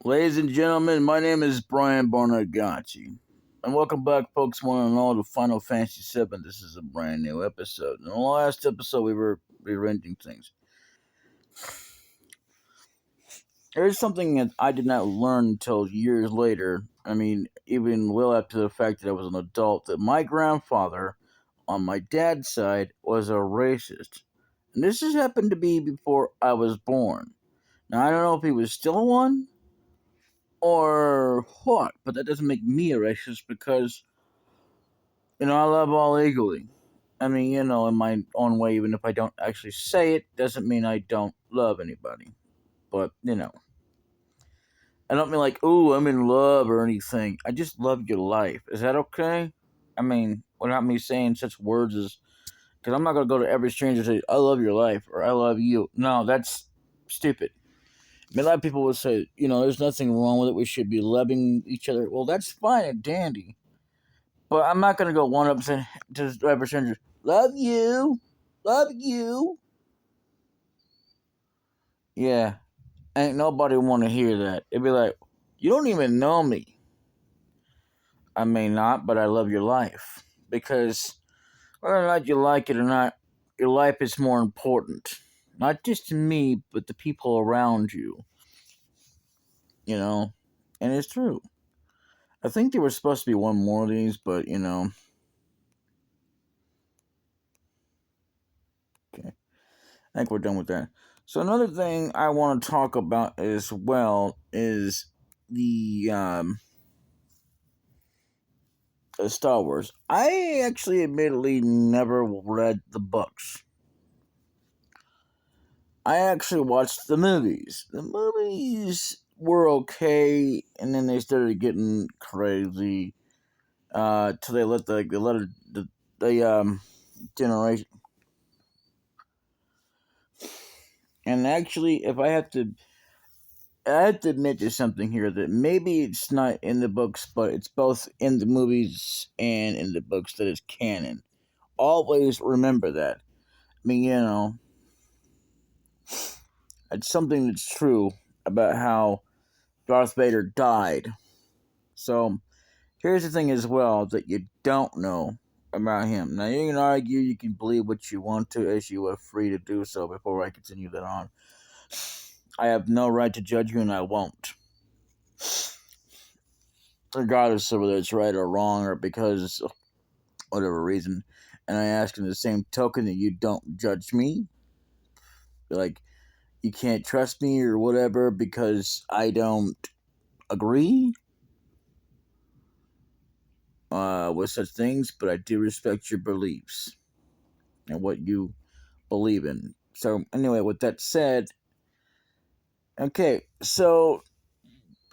Ladies and gentlemen, my name is Brian Bonagacci. And welcome back, folks, one and all, to Final Fantasy 7. This is a brand new episode. In the last episode, we were rearranging things. There's something that I did not learn until years later. I mean, even well after the fact that I was an adult, that my grandfather, on my dad's side, was a racist. And this has happened to be before I was born. Now, I don't know if he was still one or what, but that doesn't make me a racist because, I love all equally. I mean, in my own way, even if I don't actually say it, doesn't mean I don't love anybody. But, I don't mean like, ooh, I'm in love or anything. I just love your life. Is that okay? I mean, without me saying such words as, because I'm not going to go to every stranger and say, I love your life or I love you. No, that's stupid. I mean, a lot of people would say, there's nothing wrong with it. We should be loving each other. Well, that's fine and dandy. But I'm not going to go 100% to every stranger. Love you. Love you. Yeah. Ain't nobody want to hear that. It'd be like, you don't even know me. I may not, but I love your life. Because whether or not you like it or not, your life is more important. Not just to me, but the people around you. You know? And it's true. I think there was supposed to be one more of these, but, Okay. I think we're done with that. So another thing I want to talk about as well is the Star Wars. I actually admittedly never read the books. I actually watched the movies. The movies were okay, and then they started getting crazy. Till they let the generation. And actually, if I have to admit to something here that maybe it's not in the books, but it's both in the movies and in the books that is canon. Always remember that. I mean, it's something that's true about how Darth Vader died. So, here's the thing as well that you don't know about him. Now, you can argue, you can believe what you want to, as you are free to do so before I continue that on. I have no right to judge you, and I won't. Regardless of whether it's right or wrong, or because of whatever reason. And I ask in the same token that you don't judge me. Like, you can't trust me or whatever because I don't agree with such things, but I do respect your beliefs and what you believe in. So, anyway, with that said, okay, so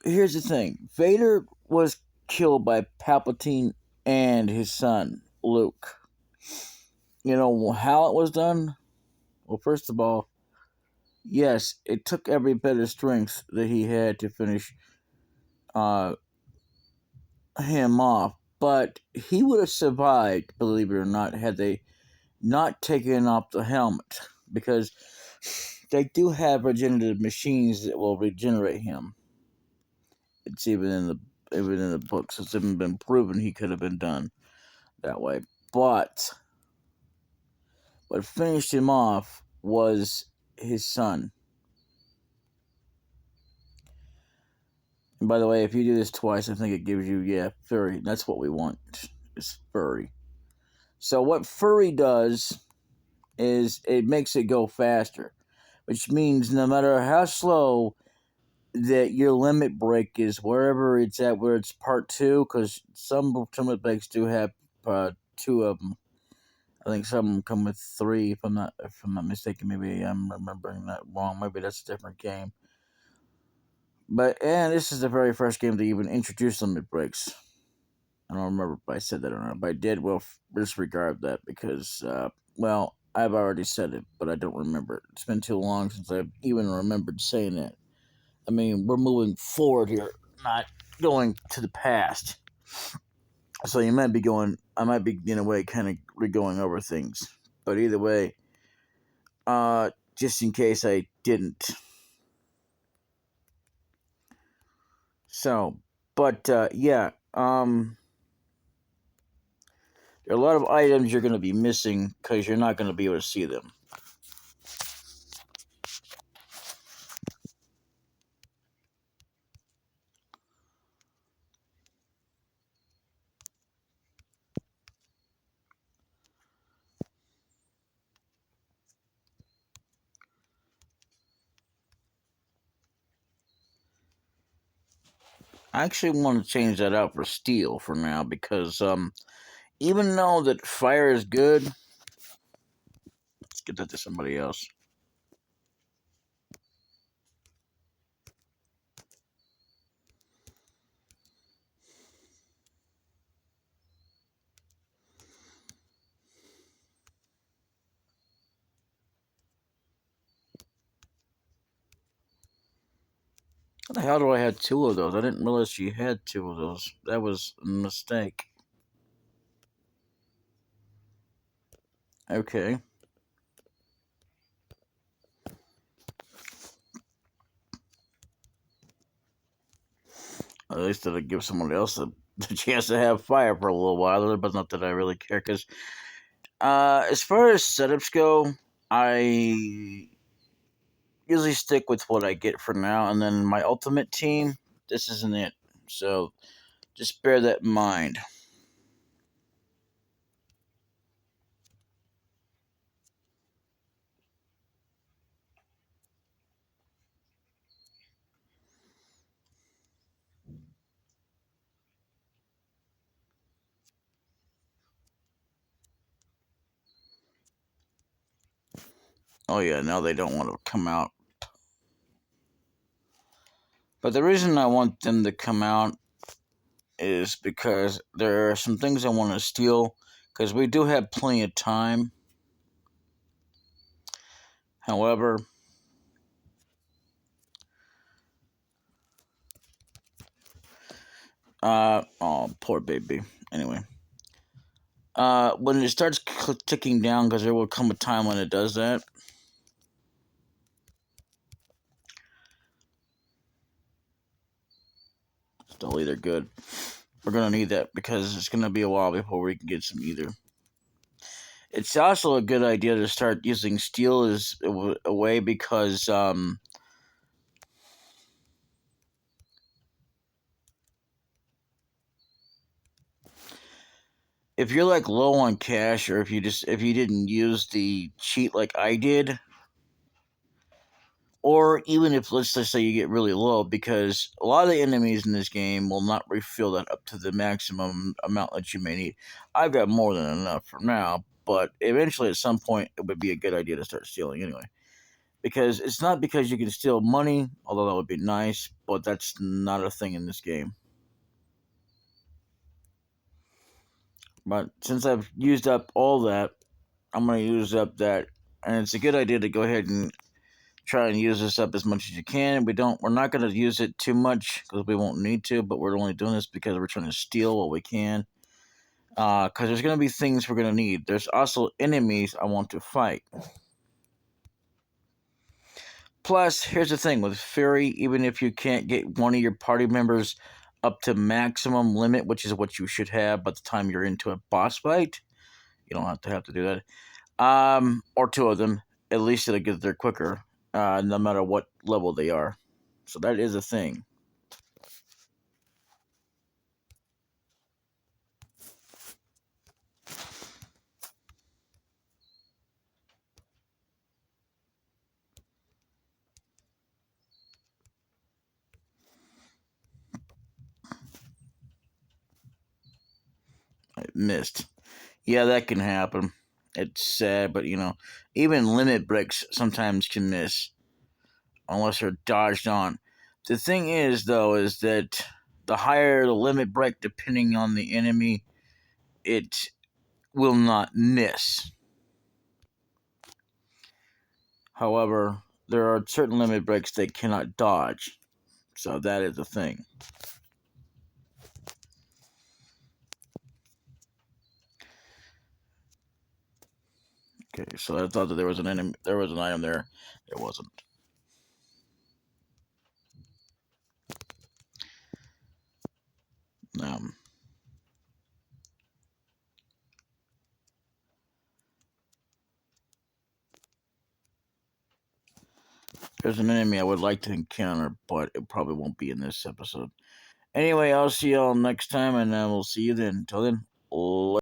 here's the thing Vader was killed by Palpatine and his son, Luke. You know how it was done? Well, first of all, yes, it took every bit of strength that he had to finish uh, him off, but he would have survived, believe it or not, had they not taken off the helmet, because they do have regenerative machines that will regenerate him. It's even in the books. It's even been proven he could have been done that way. But what finished him off was his son. And by the way, if you do this twice, I think it gives you, furry. That's what we want, is furry. So what furry does is it makes it go faster, which means no matter how slow that your limit break is, wherever it's at, where it's part two, because some limit breaks do have two of them. I think some of them come with three. If I'm not mistaken, maybe I'm remembering that wrong. Maybe that's a different game. But this is the very first game to even introduce limit breaks. I don't remember if I said that or not, but I did. Well, disregard that because, I've already said it, but I don't remember it. It's been too long since I've even remembered saying it. I mean, we're moving forward here, not going to the past. So I might be, in a way, kind of re-going over things. But either way, just in case I didn't. So, but yeah, there are a lot of items you're going to be missing because you're not going to be able to see them. I actually want to change that out for steel for now because even though that fire is good, let's get that to somebody else. How the hell do I have two of those? I didn't realize you had two of those. That was a mistake. Okay. At least it'll give someone else the chance to have fire for a little while. But not that I really care, because as far as setups go, I usually stick with what I get for now, and then my ultimate team, this isn't it. So just bear that in mind. Oh yeah, now they don't want to come out. But the reason I want them to come out is because there are some things I want to steal, because we do have plenty of time. However, oh, poor baby. Anyway, when it starts ticking down, because there will come a time when it does that. Still either good. We're gonna need that because it's gonna be a while before we can get some either. It's also a good idea to start using steel as a way because if you're like low on cash, or if you didn't use the cheat like I did, or even if let's just say you get really low, because a lot of the enemies in this game will not refill that up to the maximum amount that you may need. I've got more than enough for now, but eventually at some point it would be a good idea to start stealing anyway. Because it's not because you can steal money, although that would be nice, but that's not a thing in this game. But since I've used up all that, I'm going to use up that, and it's a good idea to go ahead and try and use this up as much as you can. We're not going to use it too much because we won't need to, but we're only doing this because we're trying to steal what we can. Because there's going to be things we're going to need. There's also enemies I want to fight. Plus, here's the thing with Fury, even if you can't get one of your party members up to maximum limit, which is what you should have by the time you're into a boss fight, you don't have to do that. Or two of them, at least it'll get there quicker, no matter what level they are. So that is a thing. I missed. Yeah, that can happen. It's sad, but even limit breaks sometimes can miss unless they're dodged on. The thing is, though, is that the higher the limit break, depending on the enemy, it will not miss. However, there are certain limit breaks they cannot dodge, so that is the thing. Okay, so I thought that there was an item there. There wasn't. There's an enemy I would like to encounter, but it probably won't be in this episode. Anyway, I'll see y'all next time, and we'll see you then. Until then, later.